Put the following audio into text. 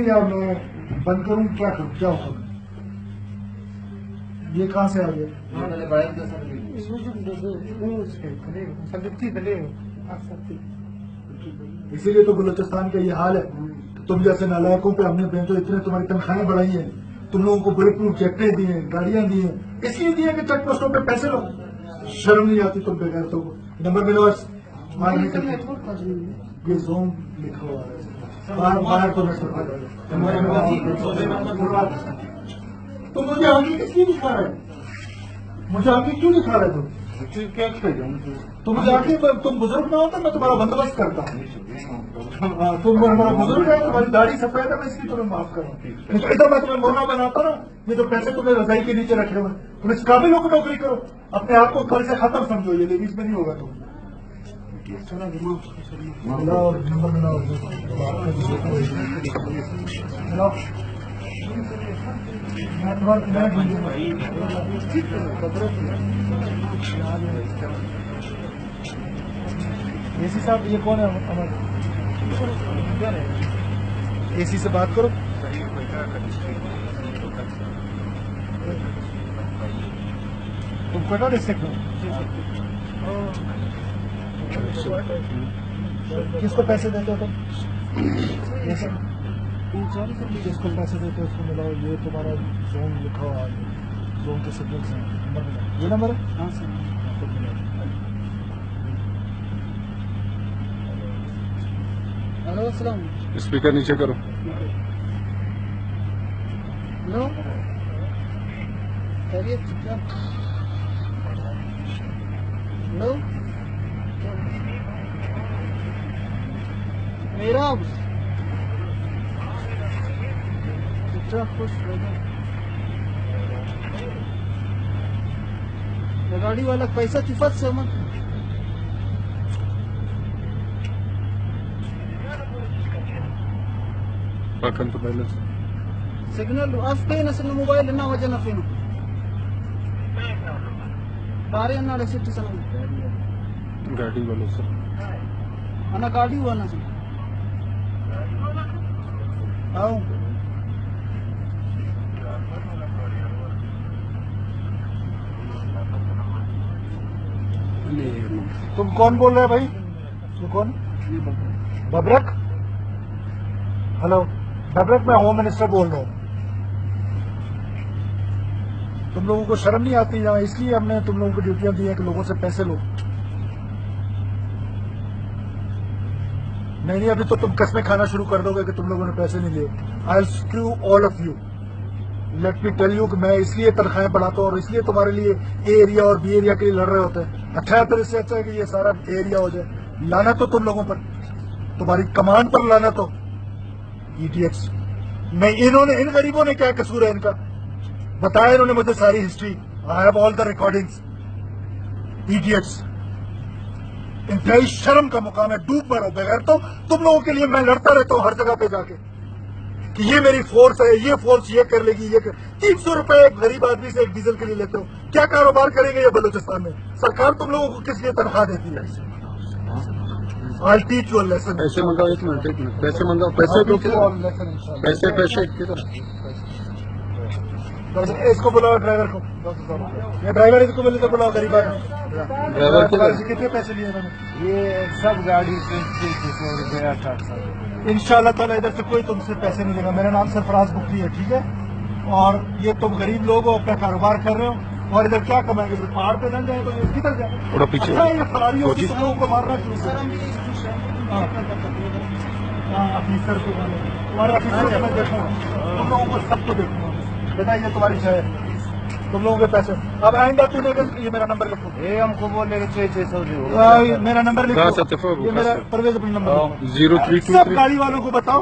या मैं बंद करूं क्या करूं, क्या होगा? ये कहाँ से आ गया? इसीलिए तो बलूचिस्तान का ये हाल है। तुम जैसे नालायकों पे हमने बेंचो इतने तुम्हारी तनख्वाहें बढ़ाई हैं, तुम लोगों को बुलेट प्रूफ जैकेटें दी हैं, गाड़ियां दी हैं, इसलिए दी है कि चेक पोस्टों पे पैसे लो। शर्म नहीं आती तुम बेगैरतों को। नंबर मिलो, ये जोन लिखा हुआ है बाहर तो तुम मुझे आगे किसलिए दिखा रहे हो? मुझे आगे क्यों दिखा रहे हो? क्या खेल तुम मुझे आगे, तुम बुजुर्ग ना होता मैं तुम्हारा बंदोबस्त करता हूँ। तुम हमारा बुजुर्ग है, तुम्हारी दाढ़ी सफेद है, मैं इसलिए तुम्हें माफ करूँ। नहीं तो इधर मैं तुम्हें मोना बनाता ना। ये जो पैसे तुमने रजाई के नीचे रखे हुए, तुम इस काबिलों को नौकरी करो। अपने आप को घर से खत्म समझो, ये लेडीज में नहीं होगा। तुम एसी साहब, ये कौन है? एसी से बात करो। तुम क्वेटा डिस्ट्रिक्ट में किसको पैसे देते हो तुम? जिसको पैसे देते हो उसको मिलाओ। ये तुम्हारा जोन लिखा हुआ है, जोन के सिग्नल से नंबर मिलाओ। ये नंबर है? हाँ सर। हेलो, अस्सलाम। स्पीकर नीचे करो। हेलो, खैरियत? हेलो, मेरा खुश गाड़ी वाला पैसा किफत से मत तो पहले सिग्नल अफीन असल मोबाइल ना वजह नफीन बारे ना सिटी सन गाड़ी वाले सर अना गाड़ी हुआ ना सर आओ। तुम कौन बोल रहे हो भाई? तुम कौन? बबरक? हेलो बबरक, मैं होम मिनिस्टर बोल रहा हूँ। तुम लोगों को शर्म नहीं आती? यहाँ इसलिए हमने तुम लोगों को ड्यूटियां दी हैं कि लोगों से पैसे लो। नहीं, अभी तो तुम कसमें खाना शुरू कर दोगे कि तुम लोगों ने पैसे नहीं लिए। I will screw all of you. Let me tell you कि मैं इसलिए तनख्वाहें बढ़ाता हूँ और इसलिए तुम्हारे लिए ए एरिया और बी एरिया के लिए लड़ रहे होते हैं। अच्छा तरह से अच्छा है कि ये सारा एरिया हो जाए। लाना तो तुम लोगों पर, तुम्हारी कमांड पर लाना तो इडियट्स। नहीं, इन्होंने, इन गरीबों ने क्या कसूर है इनका? बताया इन्होंने मुझे सारी history. I have all the recordings. Idiots, इंतहाई शर्म का मुकाम है। डूब मरो बगैर तो तुम लोगों के लिए मैं लड़ता रहता हूँ हर जगह पे जाके कि ये मेरी फोर्स है, ये फोर्स ये कर लेगी, ये कर। 300 रुपए एक गरीब आदमी से एक डीजल के लिए लेते हो। क्या कारोबार करेंगे ये बलूचिस्तान में? सरकार तुम लोगों को किस लिए तनख्वाह देती है? I'll teach you a lesson. पैसे मंगाओ, एक मिनट पैसे मंगाओ। पैसे दो, पैसे पैसे इसको बुलाओ, ड्राइवर को। ये ड्राइवर इसको मिले तो बुलाओ, गरीब आदमी। ड्राइवर से कितने पैसे लिए मैंने? ये सब गाड़ी से 600 रुपया 800। इंशाल्लाह ताला इधर से कोई तुमसे पैसे नहीं लेगा। मेरा नाम सरफराज बुखरी है, ठीक है? और ये तुम गरीब लोग हो, अपना कारोबार कर रहे हो और इधर क्या कमाएंगे? पहाड़ पे न जाए तो ये किधर जाए? थोड़ा पीछे। अच्छा, ये फरारियों की तुम लोगों को मारना क्यों? ऑफिसर को तुम्हारे ऑफिसर को मैं देखूंगा, तुम लोगों को सबको देखूंगा। बताइए तुम्हारी शहर, तुम लोगों के पैसे। अब आएंगे तुमने, ये मेरा नंबर लिखो। ये हमको बोले 600 मेरा नंबर लिखो। ये मेरा परवेज अपना नंबर 032 सब गाड़ी वालों को बताओ